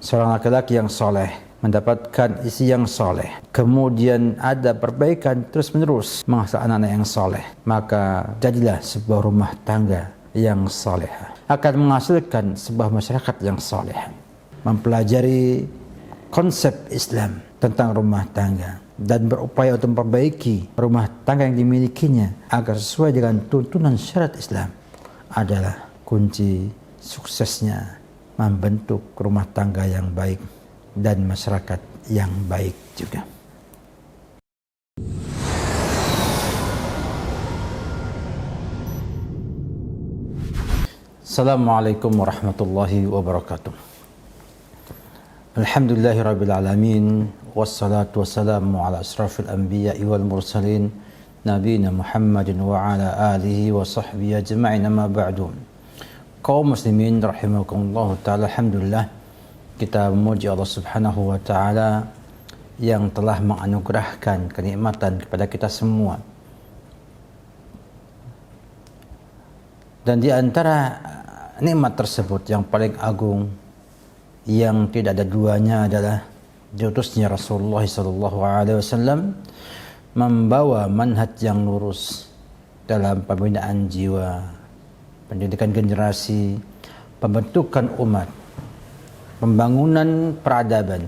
seorang laki-laki yang soleh mendapatkan istri yang soleh, kemudian ada perbaikan terus-menerus menghasilkan anak-anak yang soleh, maka jadilah sebuah rumah tangga yang soleh, akan menghasilkan sebuah masyarakat yang soleh. Mempelajari konsep Islam tentang rumah tangga dan berupaya untuk memperbaiki rumah tangga yang dimilikinya agar sesuai dengan tuntunan syariat Islam adalah kunci suksesnya membentuk rumah tangga yang baik dan masyarakat yang baik juga. Assalamualaikum warahmatullahi wabarakatuh. Alhamdulillahirabbil alamin wassalatu wassalamu ala asrafil anbiya'i wal mursalin nabiyina Muhammadin wa ala alihi wa sahbihi ajma'in, amma ba'du. Kaum muslimin rahimakumullah ta'ala, alhamdulillah kita memuji Allah Subhanahu wa ta'ala yang telah menganugerahkan kenikmatan kepada kita semua. Dan di antara nikmat tersebut yang paling agung, yang tidak ada duanya, adalah diutusnya Rasulullah SAW membawa manhaj yang lurus dalam pembinaan jiwa, pendidikan generasi, pembentukan umat, pembangunan peradaban,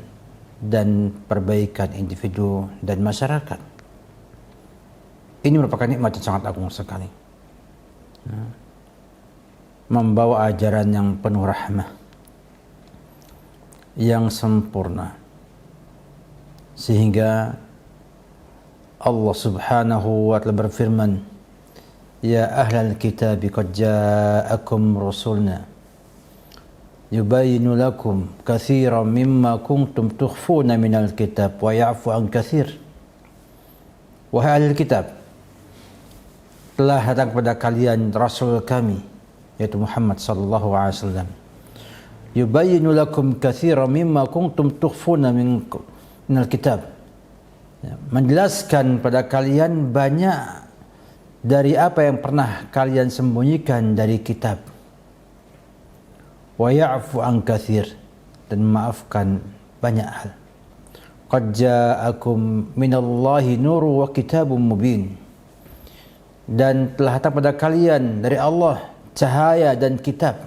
dan perbaikan individu dan masyarakat. Ini merupakan nikmat yang sangat agung sekali. Membawa ajaran yang penuh rahmah, yang sempurna, sehingga Allah Subhanahu wa ta'ala berfirman, ya ahlal kitab qad ja'akum rasulna yubayyinu lakum katsiran mimma kuntum tukhfuna minal kitab wa ya'fu an katsir. Wahai ahlul kitab, telah datang kepada kalian rasul kami, yaitu Muhammad sallallahu alaihi wasallam, yubayyinu lakum katsiran mimma kuntum tukhfuna minal kitab, menjelaskan pada kalian banyak dari apa yang pernah kalian sembunyikan dari kitab, wa ya'fu an katsir, dan memaafkan banyak hal. Qad ja'akum minallahi nurun wa kitabun mubin, dan telah datang pada kalian dari Allah cahaya dan kitab.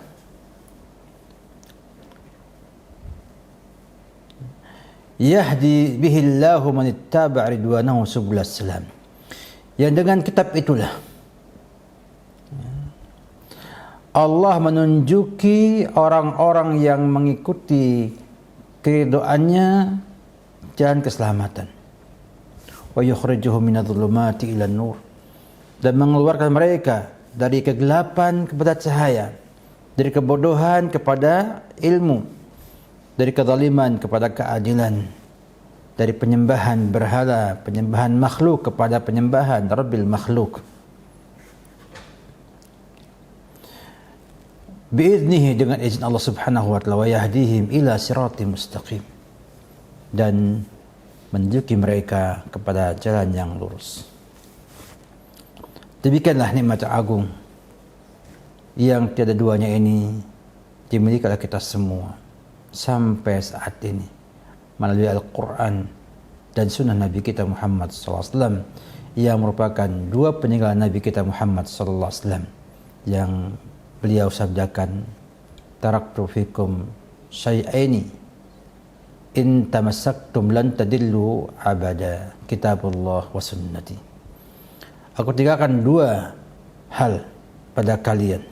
Yahdi bihillahu man ittaba' ridwanahu subulas salam, yang dengan kitab itulah Allah menunjuki orang-orang yang mengikuti keridhaannya jalan keselamatan. Wa yukhrijuhum minadh-dhulumati ilan nur, dan mengeluarkan mereka dari kegelapan kepada cahaya, dari kebodohan kepada ilmu, dari kezaliman kepada keadilan, dari penyembahan berhala, penyembahan makhluk kepada penyembahan Rabbil makhluk. Biiznihi, dengan izin Allah Subhanahu wa ta'ala, wa yahdihim ila siratim mustaqim, dan menunjuki mereka kepada jalan yang lurus. Demikianlah nikmat agung yang tiada duanya ini dimiliki oleh kita semua sampai saat ini melalui Al-Quran dan sunnah Nabi kita Muhammad SAW, yang merupakan dua peninggalan Nabi kita Muhammad SAW, yang beliau sabdakan, taraktu fikum syai'aini in tamassaktum lan tadillu abada, kitabullah wa sunnati. Aku tinggalkan dua hal pada kalian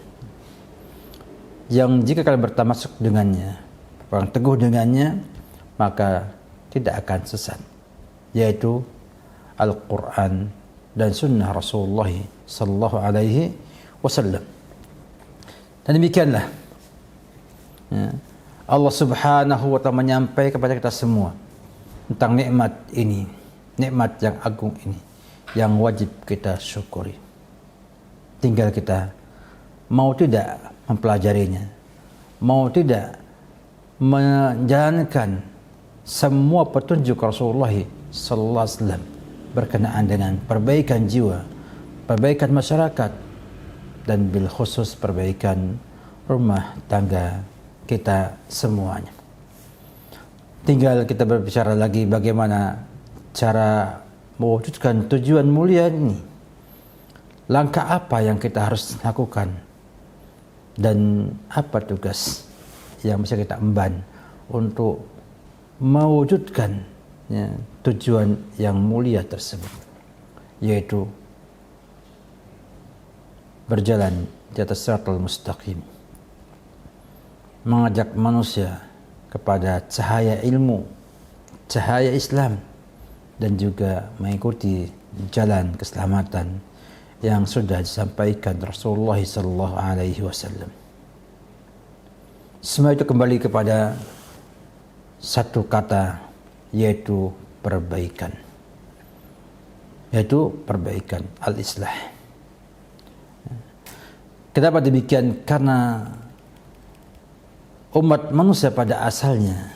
yang jika kalian bertamasuk dengannya, berpegang teguh dengannya, maka tidak akan sesat, yaitu Al-Quran dan sunnah Rasulullah sallallahu alaihi wasallam. Dan demikianlah Allah Subhanahu wa ta'ala menyampaikan kepada kita semua tentang nikmat ini, nikmat yang agung ini, yang wajib kita syukuri. Tinggal kita mau tidak mempelajarinya, mau tidak menjalankan semua petunjuk Rasulullah sallallahu alaihi wasallam berkenaan dengan perbaikan jiwa, perbaikan masyarakat, dan bil khusus perbaikan rumah tangga kita semuanya. Tinggal kita berbicara lagi bagaimana cara mewujudkan tujuan mulia ini. Langkah apa yang kita harus lakukan dan apa tugas yang bisa kita emban untuk mewujudkan tujuan yang mulia tersebut, yaitu berjalan di atas siratal mustaqim, mengajak manusia kepada cahaya ilmu, cahaya Islam, dan juga mengikuti jalan keselamatan yang sudah disampaikan Rasulullah SAW. Semua itu kembali kepada satu kata, yaitu perbaikan. Yaitu perbaikan, al-islah. Kenapa demikian? Karena umat manusia pada asalnya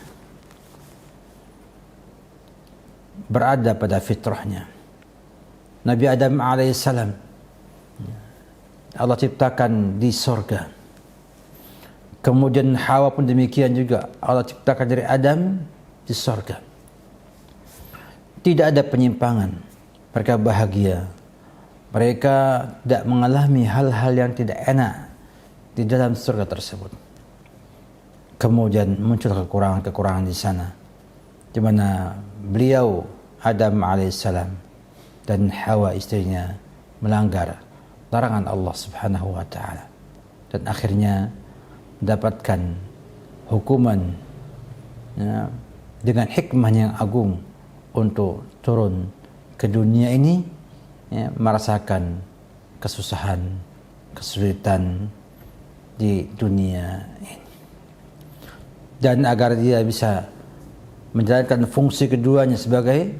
berada pada fitrahnya. Nabi Adam alaihissalam Allah ciptakan di sorga. Kemudian Hawa pun demikian juga, Allah ciptakan dari Adam di sorga. Tidak ada penyimpangan. Mereka bahagia. Mereka tidak mengalami hal-hal yang tidak enak di dalam surga tersebut. Kemudian muncul kekurangan-kekurangan di sana, di mana beliau Adam alaihissalam dan Hawa istrinya melanggar larangan Allah Subhanahu wa taala, dan akhirnya mendapatkan hukuman dengan hikmah yang agung untuk turun ke dunia ini, merasakan kesusahan, kesulitan di dunia ini, dan agar dia bisa menjalankan fungsi keduanya sebagai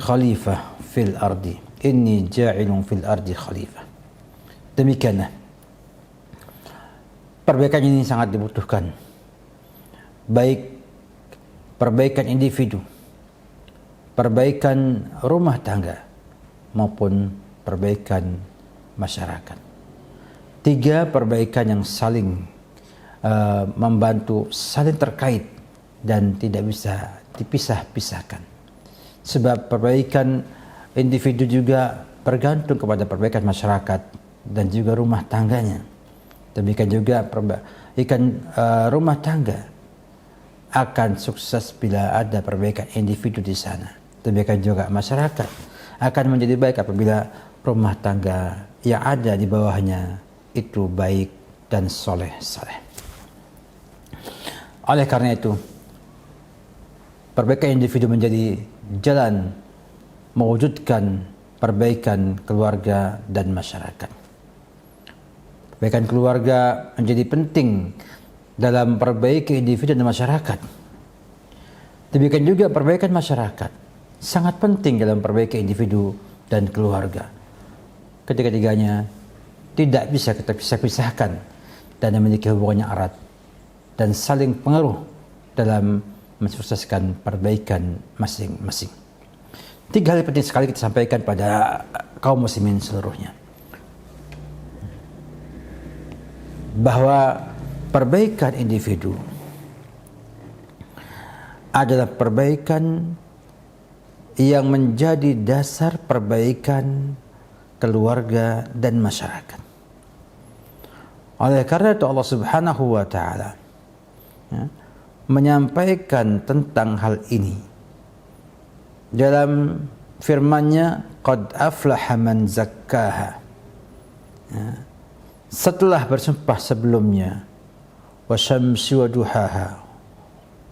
khalifah fil ardi. Inni ja'ilun fil ardi khalifah. Demikianlah, perbaikan ini sangat dibutuhkan, baik perbaikan individu, perbaikan rumah tangga, maupun perbaikan masyarakat. Tiga perbaikan yang saling membantu, saling terkait, dan tidak bisa dipisah-pisahkan. Sebab perbaikan individu juga bergantung kepada perbaikan masyarakat dan juga rumah tangganya. Demikian juga perbaikan rumah tangga akan sukses bila ada perbaikan individu di sana. Demikian juga masyarakat akan menjadi baik apabila rumah tangga yang ada di bawahnya itu baik dan soleh-soleh. Oleh karena itu, perbaikan individu menjadi jalan mewujudkan perbaikan keluarga dan masyarakat. Perbaikan keluarga menjadi penting dalam perbaiki individu dan masyarakat. Demikian juga perbaikan masyarakat sangat penting dalam perbaiki individu dan keluarga. Ketiga-tiganya tidak bisa kita pisah-pisahkan dan memiliki hubungan yang erat dan saling pengaruh dalam mensukseskan perbaikan masing-masing. Tiga hal penting sekali kita sampaikan pada kaum muslimin seluruhnya, bahwa perbaikan individu adalah perbaikan yang menjadi dasar perbaikan keluarga dan masyarakat. Oleh karena itu Allah Subhanahu wa taala menyampaikan tentang hal ini dalam firman-Nya, qad aflaha man zakkaha. Setelah bersumpah sebelumnya, wasyamsi wa duhaha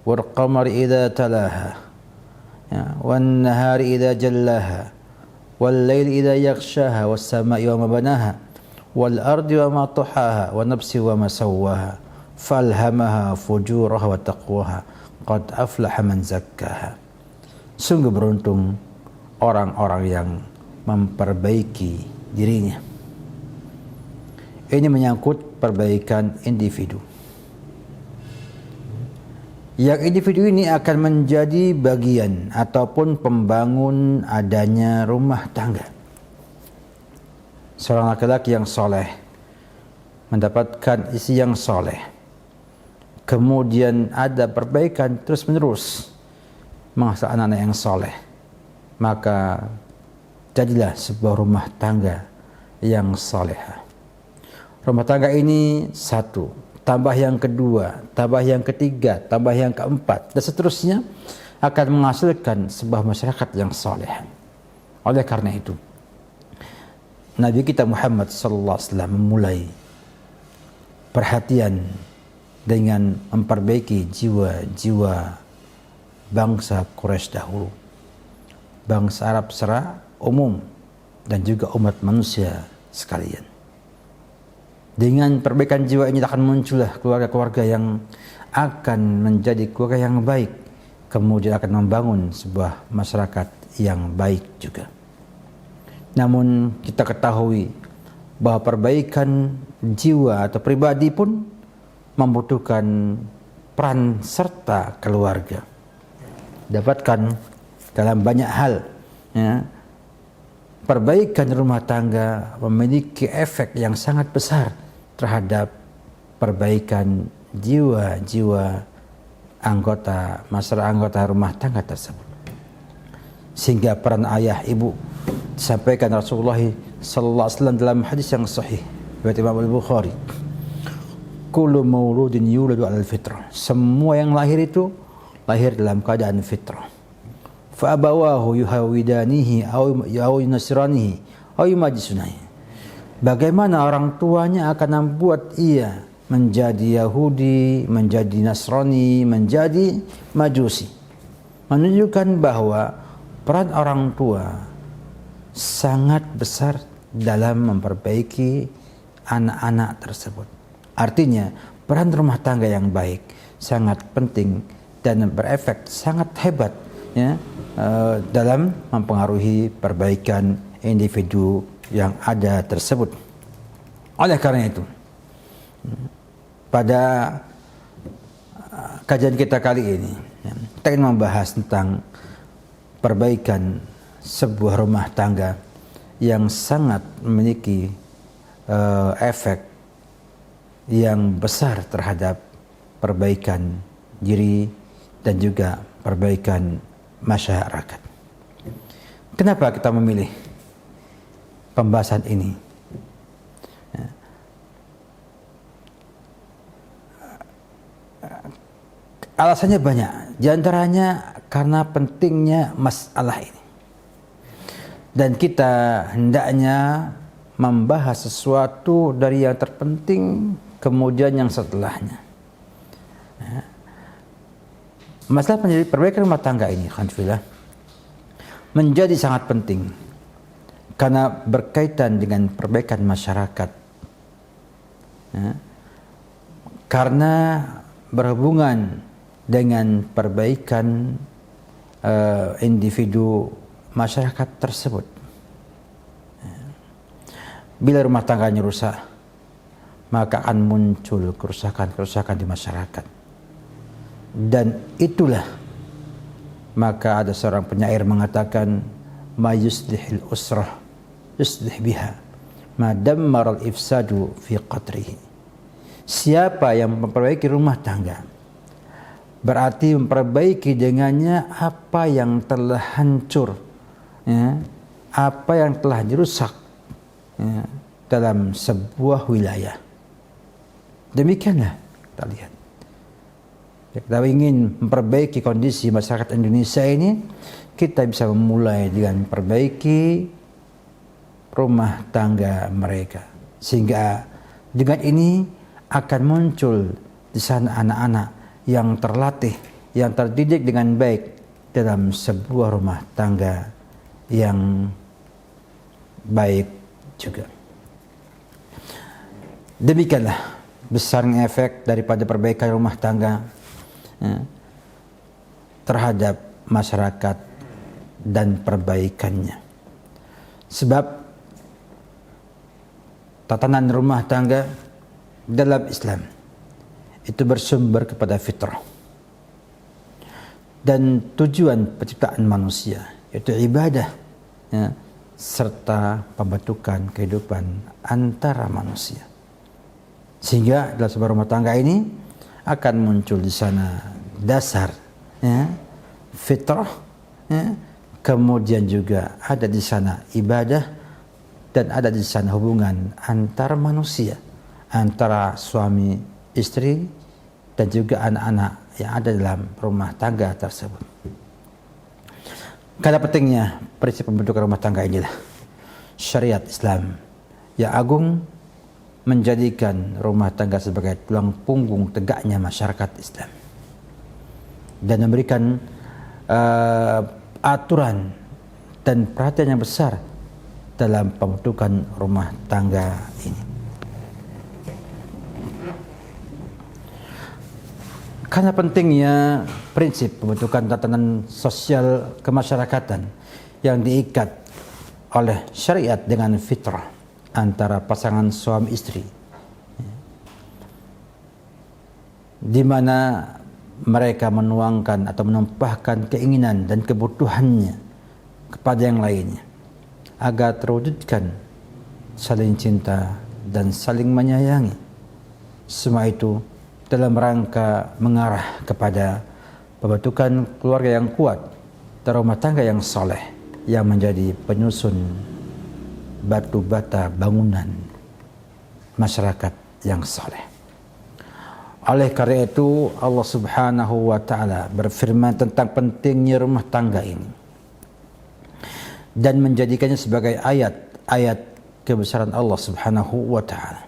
wal qamari idza talaha wan nahari idza jallaha wal laili idza yaghshaha was samai wa ma banaha wal ardi wa ma tahaha wa nafsi wa ma sawwaha falhamaha fujuraha wa taqwaha qad aflaha man zakkaha. Sungguh beruntung orang-orang yang memperbaiki dirinya. Ini menyangkut perbaikan individu. Yang individu ini akan menjadi bagian ataupun pembangun adanya rumah tangga. Seorang laki-laki yang soleh mendapatkan istri yang soleh, kemudian ada perbaikan terus menerus menghasilkan anak-anak yang soleh, maka jadilah sebuah rumah tangga yang soleha. Rumah tangga ini satu, tambah yang kedua, tambah yang ketiga, tambah yang keempat, dan seterusnya akan menghasilkan sebuah masyarakat yang soleha. Oleh karena itu, Nabi kita Muhammad sallallahu alaihi wasallam memulai perhatian dengan memperbaiki jiwa-jiwa bangsa Quraisy dahulu, bangsa Arab secara umum, dan juga umat manusia sekalian. Dengan perbaikan jiwa ini akan muncullah keluarga-keluarga yang akan menjadi keluarga yang baik, kemudian akan membangun sebuah masyarakat yang baik juga. Namun kita ketahui bahwa perbaikan jiwa atau pribadi pun membutuhkan peran serta keluarga. Dapatkan dalam banyak hal, ya, perbaikan rumah tangga memiliki efek yang sangat besar terhadap perbaikan jiwa-jiwa anggota rumah tangga tersebut. Sehingga peran ayah ibu disampaikan Rasulullah sallallahu alaihi wasallam dalam hadis yang sahih riwayat Imam Al-Bukhari. Kullu mauludin yuladu 'alal fitrah. Semua yang lahir itu lahir dalam keadaan fitrah. Fa abawahu yuhawidanihi aw yunasranihi aw yumajisunihi. Bagaimana orang tuanya akan membuat ia menjadi Yahudi, menjadi Nasrani, menjadi Majusi. Menunjukkan bahwa peran orang tua sangat besar dalam memperbaiki anak-anak tersebut. Artinya, peran rumah tangga yang baik sangat penting dan berefek sangat hebat, ya, dalam mempengaruhi perbaikan individu yang ada tersebut. Oleh karena itu, pada kajian kita kali ini, kita ingin membahas tentang perbaikan sebuah rumah tangga yang sangat memiliki efek yang besar terhadap perbaikan diri dan juga perbaikan masyarakat. Kenapa kita memilih pembahasan ini? Alasannya banyak, di antaranya karena pentingnya masalah ini. Dan kita hendaknya membahas sesuatu dari yang terpenting kemudian yang setelahnya. Masalah perbaikan rumah tangga ini, alhamdulillah, menjadi sangat penting karena berkaitan dengan perbaikan masyarakat. Karena berhubungan dengan perbaikan individu masyarakat tersebut. Bila rumah tangganya rusak, maka akan muncul kerusakan-kerusakan di masyarakat. Dan itulah, maka ada seorang penyair mengatakan, ma yuslihil usrah yuslih biha ma dammara al-ifsadu fi qatrihi. Siapa yang memperbaiki rumah tangga, berarti memperbaiki dengannya apa yang telah hancur, ya, apa yang telah dirusak, ya, dalam sebuah wilayah. Demikianlah kita lihat. Kita ingin memperbaiki kondisi masyarakat Indonesia ini, kita bisa memulai dengan perbaiki rumah tangga mereka. Sehingga dengan ini akan muncul di sana anak-anak yang terlatih, yang terdidik dengan baik dalam sebuah rumah tangga yang baik juga. Demikianlah besarnya efek daripada perbaikan rumah tangga, ya, terhadap masyarakat dan perbaikannya. Sebab tatanan rumah tangga dalam Islam itu bersumber kepada fitrah, dan tujuan penciptaan manusia yaitu ibadah, ya, serta pembentukan kehidupan antara manusia. Sehingga dalam sebuah rumah tangga ini akan muncul di sana dasar, ya, fitrah, ya, kemudian juga ada di sana ibadah, dan ada di sana hubungan antar manusia, antara suami istri dan juga anak-anak yang ada dalam rumah tangga tersebut. Karena pentingnya prinsip pembentukan rumah tangga inilah syariat Islam yang agung menjadikan rumah tangga sebagai tulang punggung tegaknya masyarakat Islam dan memberikan aturan dan perhatian yang besar dalam pembentukan rumah tangga ini. Karena pentingnya prinsip pembentukan tatanan sosial kemasyarakatan yang diikat oleh syariat dengan fitrah antara pasangan suami istri, di mana mereka menuangkan atau menumpahkan keinginan dan kebutuhannya kepada yang lainnya agar terwujudkan saling cinta dan saling menyayangi. Semua itu dalam rangka mengarah kepada pembentukan keluarga yang kuat dan rumah tangga yang soleh yang menjadi penyusun batu bata bangunan masyarakat yang soleh. Oleh karena itu Allah Subhanahu wa taala berfirman tentang pentingnya rumah tangga ini dan menjadikannya sebagai ayat-ayat kebesaran Allah Subhanahu wa taala.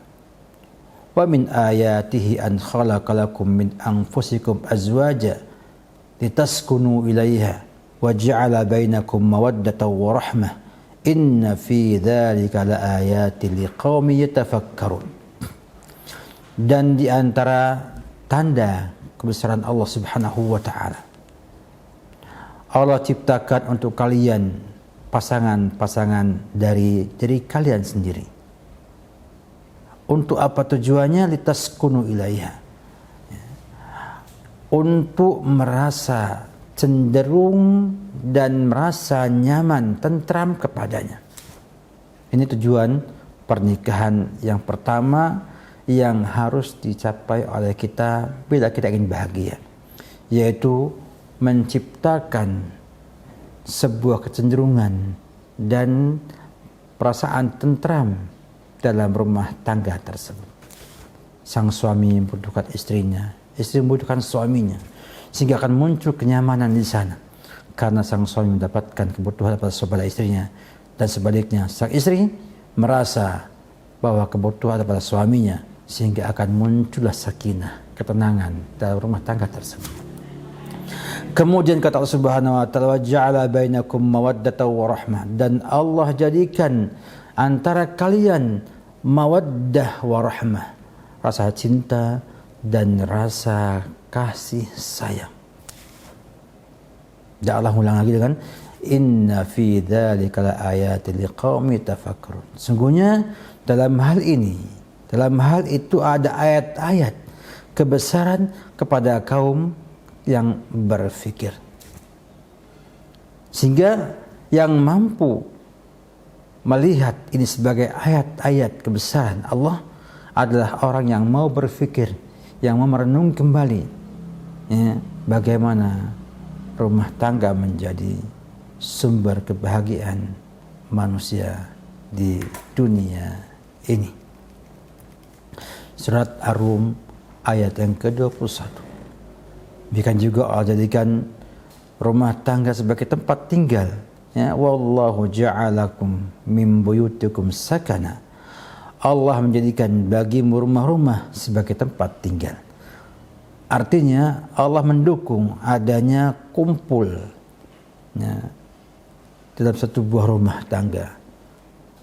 Wa min ayatihi an khalaqalakum min anfusikum azwaja litaskunu ilaiha wa ja'ala bainakum mawaddatan wa rahmah inna fi dzalika laayatin liqaumin yatafakkarun. Dan di antara tanda kebesaran Allah Subhanahu wa taala, Allah ciptakan untuk kalian pasangan-pasangan dari diri kalian sendiri. Untuk apa tujuannya? Litaskunu ilaiha, untuk merasa cenderung dan merasa nyaman, tentram kepadanya. Ini tujuan pernikahan yang pertama yang harus dicapai oleh kita bila kita ingin bahagia, yaitu menciptakan sebuah kecenderungan dan perasaan tentram dalam rumah tangga tersebut. Sang suami membutuhkan istrinya, istri membutuhkan suaminya, sehingga akan muncul kenyamanan di sana karena sang suami mendapatkan kebutuhan pada istrinya, dan sebaliknya sang istri merasa bahwa kebutuhan pada suaminya, sehingga akan muncullah sakinah, ketenangan dalam rumah tangga tersebut. Kemudian kata Allah Subhanahu wa taala, wa ja'ala bainakum mawaddatan wa rahmah, dan Allah jadikan antara kalian mawaddah wa rahmah, rasa cinta dan rasa kasih sayang. Dan Allah ulang lagi dengan inna fi dzalika laayatin liqaumin yatafakkarun. Sungguhnya dalam hal itu ada ayat-ayat kebesaran kepada kaum yang berfikir. Sehingga yang mampu melihat ini sebagai ayat-ayat kebesaran Allah adalah orang yang mau berfikir, yang mau merenung kembali, ya, bagaimana rumah tangga menjadi sumber kebahagiaan manusia di dunia ini. Surat Ar-Rum ayat yang ke-21. Demikian juga Allah jadikan rumah tangga sebagai tempat tinggal. Ya, wallahu ja'alakum min buyutikum sakana. Allah menjadikan bagimu rumah-rumah sebagai tempat tinggal. Artinya Allah mendukung adanya kumpul, ya, dalam satu buah rumah tangga,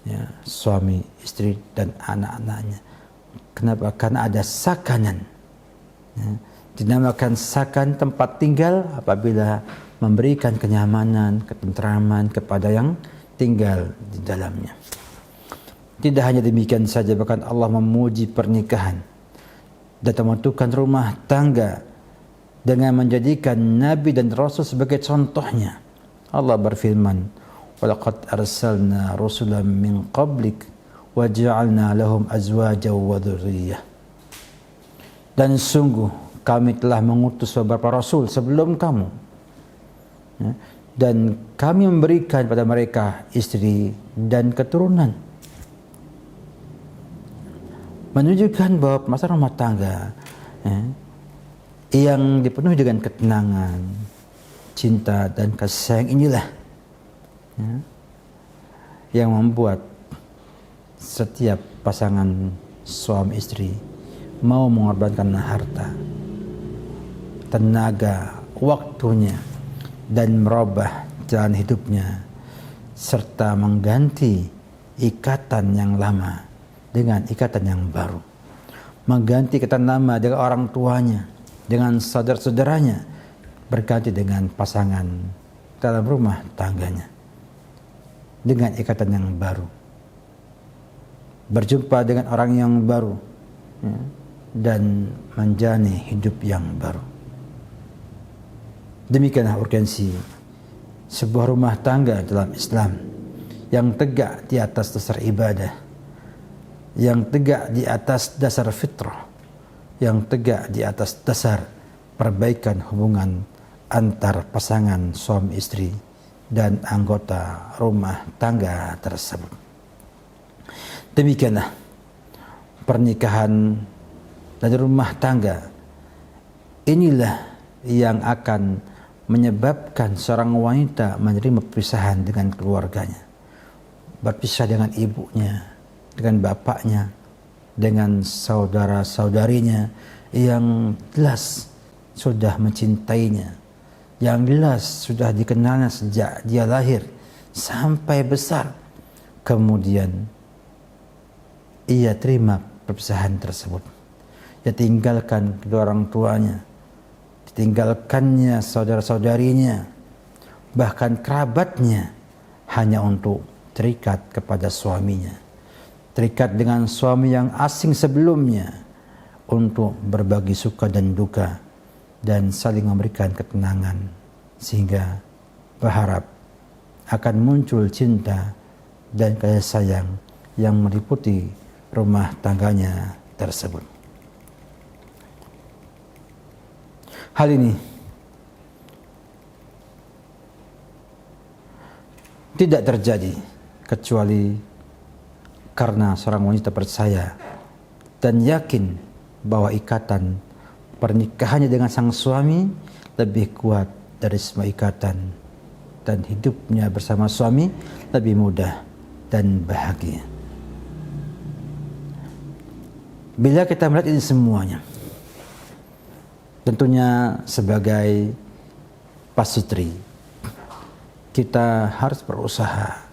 ya, suami, istri dan anak-anaknya. Kenapa? Karena ada sakanan, ya, dinamakan sakan tempat tinggal apabila memberikan kenyamanan, ketentraman kepada yang tinggal di dalamnya. Tidak hanya demikian saja, bahkan Allah memuji pernikahan dan menentukan rumah tangga dengan menjadikan Nabi dan Rasul sebagai contohnya. Allah berfirman, "Walaqad arsalna rusulan min qablik wa ja'alna lahum azwajan wa dzurriyyah." Dan sungguh kami telah mengutus beberapa rasul sebelum kamu, ya, dan kami memberikan pada mereka istri dan keturunan. Menunjukkan bahwa masalah rumah tangga, ya, yang dipenuhi dengan ketenangan, cinta dan kasih sayang inilah, ya, yang membuat setiap pasangan suami istri mau mengorbankan harta, tenaga, waktunya, dan merubah jalan hidupnya, serta mengganti ikatan yang lama dengan ikatan yang baru, mengganti ikatan lama dengan orang tuanya, dengan saudara-saudaranya, berganti dengan pasangan dalam rumah tangganya, dengan ikatan yang baru, berjumpa dengan orang yang baru, ya, dan menjalani hidup yang baru. Demikianlah urgensi sebuah rumah tangga dalam Islam yang tegak di atas dasar ibadah, yang tegak di atas dasar fitrah, yang tegak di atas dasar perbaikan hubungan antar pasangan suami istri dan anggota rumah tangga tersebut. Demikianlah pernikahan dan rumah tangga. Inilah yang akan menyebabkan seorang wanita menerima perpisahan dengan keluarganya, berpisah dengan ibunya, dengan bapaknya, dengan saudara-saudarinya yang jelas sudah mencintainya, yang jelas sudah dikenalnya sejak dia lahir sampai besar. Kemudian ia terima perpisahan tersebut. Dia tinggalkan kedua orang tuanya, ditinggalkannya saudara-saudarinya, bahkan kerabatnya, hanya untuk terikat kepada suaminya, terikat dengan suami yang asing sebelumnya, untuk berbagi suka dan duka dan saling memberikan ketenangan, sehingga berharap akan muncul cinta dan kasih sayang yang meliputi rumah tangganya tersebut. Hal ini tidak terjadi kecuali karena seorang wanita percaya dan yakin bahwa ikatan pernikahannya dengan sang suami lebih kuat dari semua ikatan, dan hidupnya bersama suami lebih mudah dan bahagia. Bila kita melihat ini semuanya, tentunya sebagai pasutri, kita harus berusaha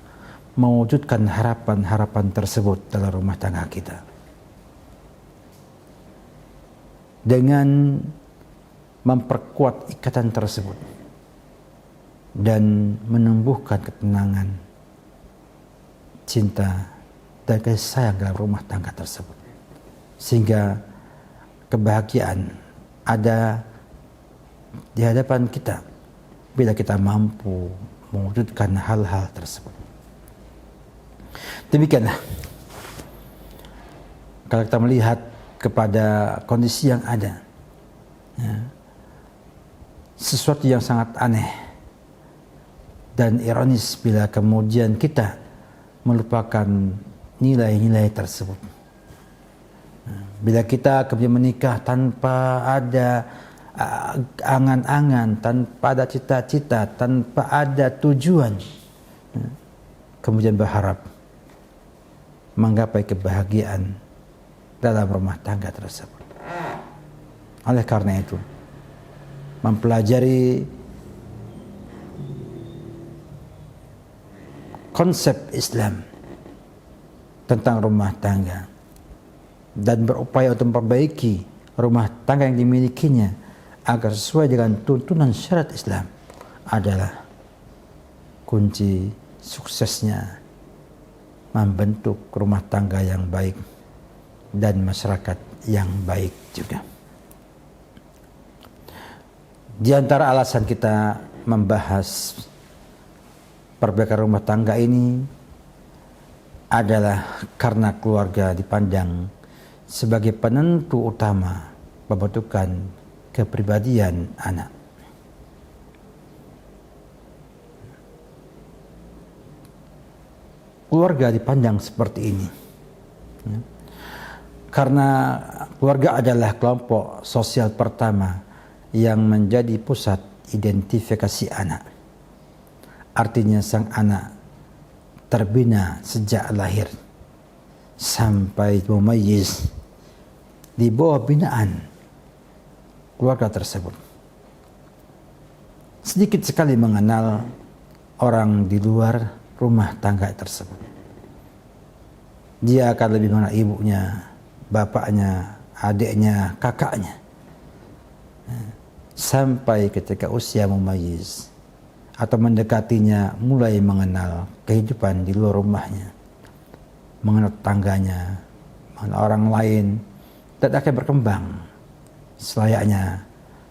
mewujudkan harapan-harapan tersebut dalam rumah tangga kita, dengan memperkuat ikatan tersebut dan menumbuhkan ketenangan, cinta, dan kasih sayang dalam rumah tangga tersebut, sehingga kebahagiaan ada di hadapan kita bila kita mampu mewujudkan hal-hal tersebut. Demikianlah kalau kita melihat kepada kondisi yang ada, ya, sesuatu yang sangat aneh dan ironis bila kemudian kita melupakan nilai-nilai tersebut. Bila kita kemudian menikah tanpa ada angan-angan, tanpa ada cita-cita, tanpa ada tujuan, kemudian berharap menggapai kebahagiaan dalam rumah tangga tersebut. Oleh karena itu, mempelajari konsep Islam tentang rumah tangga dan berupaya untuk memperbaiki rumah tangga yang dimilikinya agar sesuai dengan tuntunan syariat Islam adalah kunci suksesnya membentuk rumah tangga yang baik dan masyarakat yang baik juga. Di antara alasan kita membahas perbaikan rumah tangga ini adalah karena keluarga dipandang sebagai penentu utama pembentukan kepribadian anak. Keluarga dipandang seperti ini. Karena keluarga adalah kelompok sosial pertama yang menjadi pusat identifikasi anak. Artinya sang anak terbina sejak lahir sampai mumayyiz di bawah binaan keluarga tersebut. Sedikit sekali mengenal orang di luar rumah tangga tersebut. Dia akan lebih mengenal ibunya, bapaknya, adiknya, kakaknya. Sampai ketika usia mumayyiz atau mendekatinya, mulai mengenal kehidupan di luar rumahnya, mengenal tangganya, mengenal orang lain, dan akan berkembang selayaknya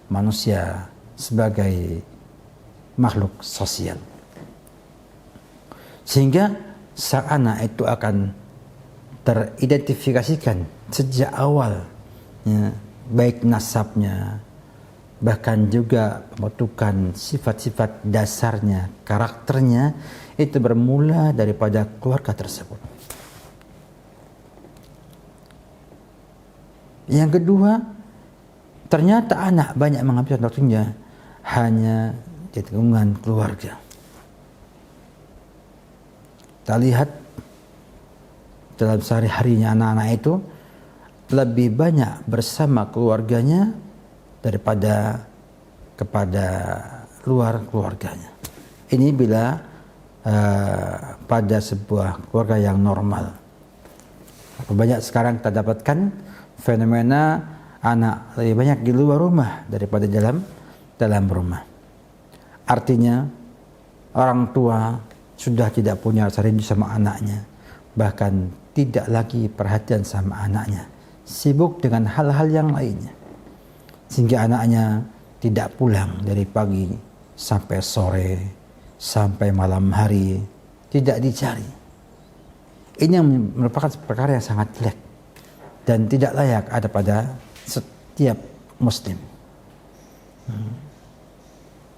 manusia sebagai makhluk sosial. Sehingga sang anak itu akan teridentifikasikan sejak awal, ya, baik nasabnya, bahkan juga pembentukan sifat-sifat dasarnya, karakternya, itu bermula daripada keluarga tersebut. Yang kedua, ternyata anak banyak menghabiskan waktunya hanya di lingkungan keluarga. Kita lihat dalam sehari-harinya anak-anak itu lebih banyak bersama keluarganya daripada kepada luar keluarganya. Ini bila pada sebuah keluarga yang normal. Banyak sekarang kita dapatkan fenomena anak lebih banyak di luar rumah daripada dalam rumah. Artinya orang tua sudah tidak punya rasa rindu sama anaknya, bahkan tidak lagi perhatian sama anaknya, sibuk dengan hal-hal yang lainnya, sehingga anaknya tidak pulang dari pagi sampai sore, sampai malam hari, tidak dicari. Ini yang merupakan perkara yang sangat jelek dan tidak layak ada pada setiap muslim.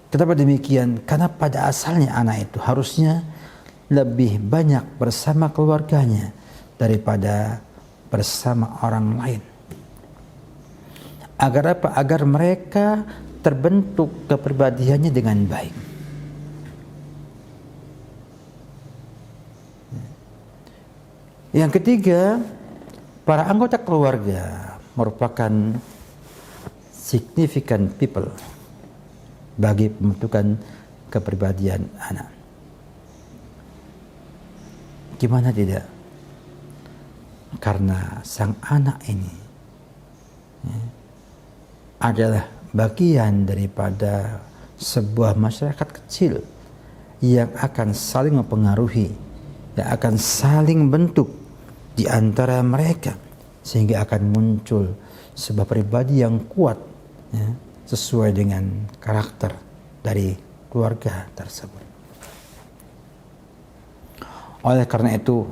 Kenapa demikian? Karena pada asalnya anak itu harusnya lebih banyak bersama keluarganya daripada bersama orang lain. Agar apa? Agar mereka terbentuk kepribadiannya dengan baik. Yang ketiga, para anggota keluarga merupakan significant people bagi pembentukan kepribadian anak. Gimana tidak? Karena sang anak ini adalah bagian daripada sebuah masyarakat kecil yang akan saling mempengaruhi, yang akan saling bentuk di antara mereka, sehingga akan muncul sebuah pribadi yang kuat, ya, sesuai dengan karakter dari keluarga tersebut. Oleh karena itu,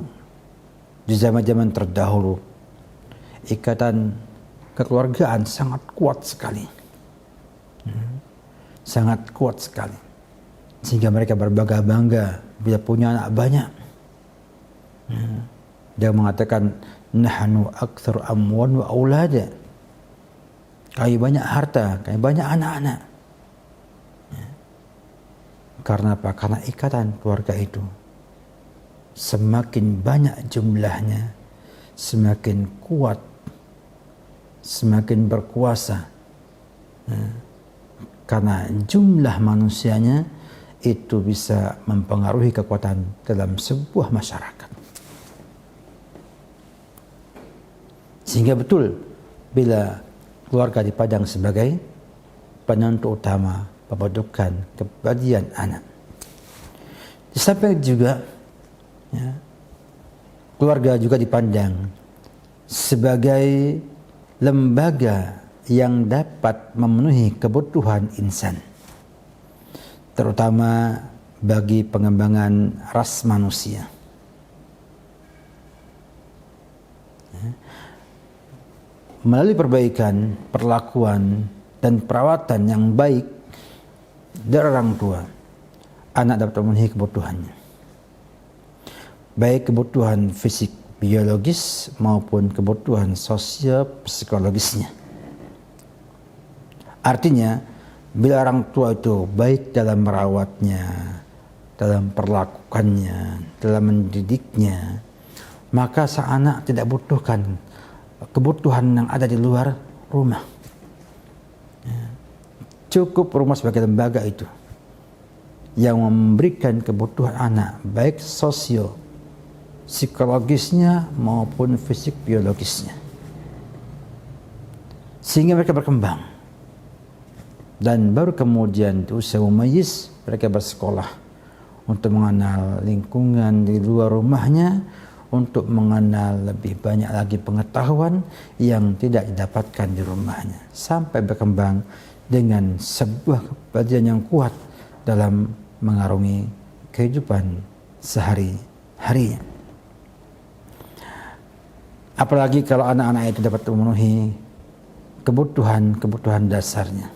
di zaman-zaman terdahulu, ikatan kekeluargaan sangat kuat sekali. Sangat kuat sekali. Sehingga mereka berbangga-bangga bila punya anak banyak. Dia mengatakan, nahnu aktsar amwan wa aulada. Kami banyak harta, kami banyak anak-anak. Karena apa? Karena ikatan keluarga itu semakin banyak jumlahnya, semakin kuat, semakin berkuasa. Karena jumlah manusianya itu bisa mempengaruhi kekuatan dalam sebuah masyarakat. Sehingga betul bila keluarga dipandang sebagai penentu utama pembentukan kepribadian anak. Di samping juga, ya, keluarga juga dipandang sebagai lembaga yang dapat memenuhi kebutuhan insan, terutama bagi pengembangan ras manusia. Melalui perbaikan perlakuan dan perawatan yang baik dari orang tua, anak dapat memenuhi kebutuhannya. Baik kebutuhan fisik biologis maupun kebutuhan sosial psikologisnya. Artinya, bila orang tua itu baik dalam merawatnya, dalam perlakukannya, dalam mendidiknya, maka sang anak tidak butuhkan kebutuhan yang ada di luar rumah. Cukup rumah sebagai lembaga itu yang memberikan kebutuhan anak, baik sosio, psikologisnya maupun fisik biologisnya, sehingga mereka berkembang. Dan baru kemudian itu usia mumayyiz, mereka bersekolah untuk mengenal lingkungan di luar rumahnya, untuk mengenal lebih banyak lagi pengetahuan yang tidak didapatkan di rumahnya, sampai berkembang dengan sebuah kepribadian yang kuat dalam mengarungi kehidupan sehari-harinya. Apalagi kalau anak-anak itu dapat memenuhi kebutuhan dasarnya,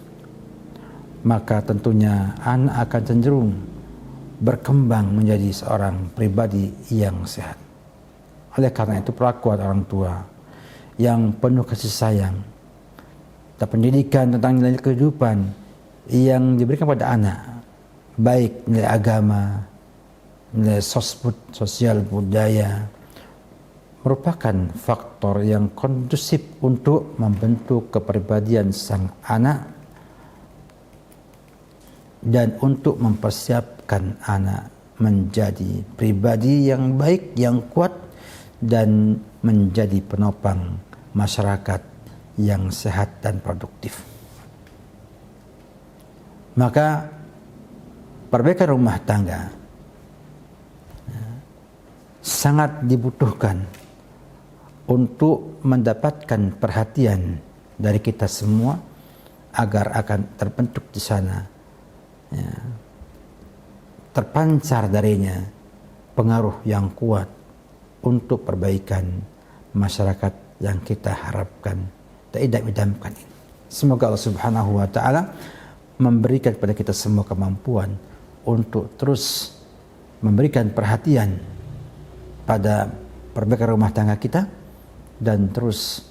maka tentunya anak akan cenderung berkembang menjadi seorang pribadi yang sehat. Oleh karena itu, perlakuan orang tua yang penuh kasih sayang dan pendidikan tentang nilai kehidupan yang diberikan pada anak, baik nilai agama, nilai sosial budaya, merupakan faktor yang kondusif untuk membentuk kepribadian sang anak dan untuk mempersiapkan anak menjadi pribadi yang baik, yang kuat, dan menjadi penopang masyarakat yang sehat dan produktif. Maka perbaikan rumah tangga sangat dibutuhkan untuk mendapatkan perhatian dari kita semua agar akan terbentuk di sana, terpancar darinya pengaruh yang kuat untuk perbaikan masyarakat yang kita harapkan dan idam-idamkan ini. Semoga Allah Subhanahu wa taala memberikan kepada kita semua kemampuan untuk terus memberikan perhatian pada perbaikan rumah tangga kita dan terus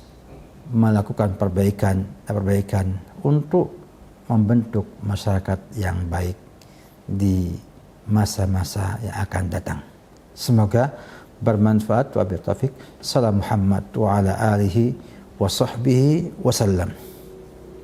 melakukan perbaikan untuk membentuk masyarakat yang baik di masa-masa yang akan datang. Semoga bermanfaat. Wa billahi taufik. Salam Muhammad wa ala alihi wa sahbihi wasallam.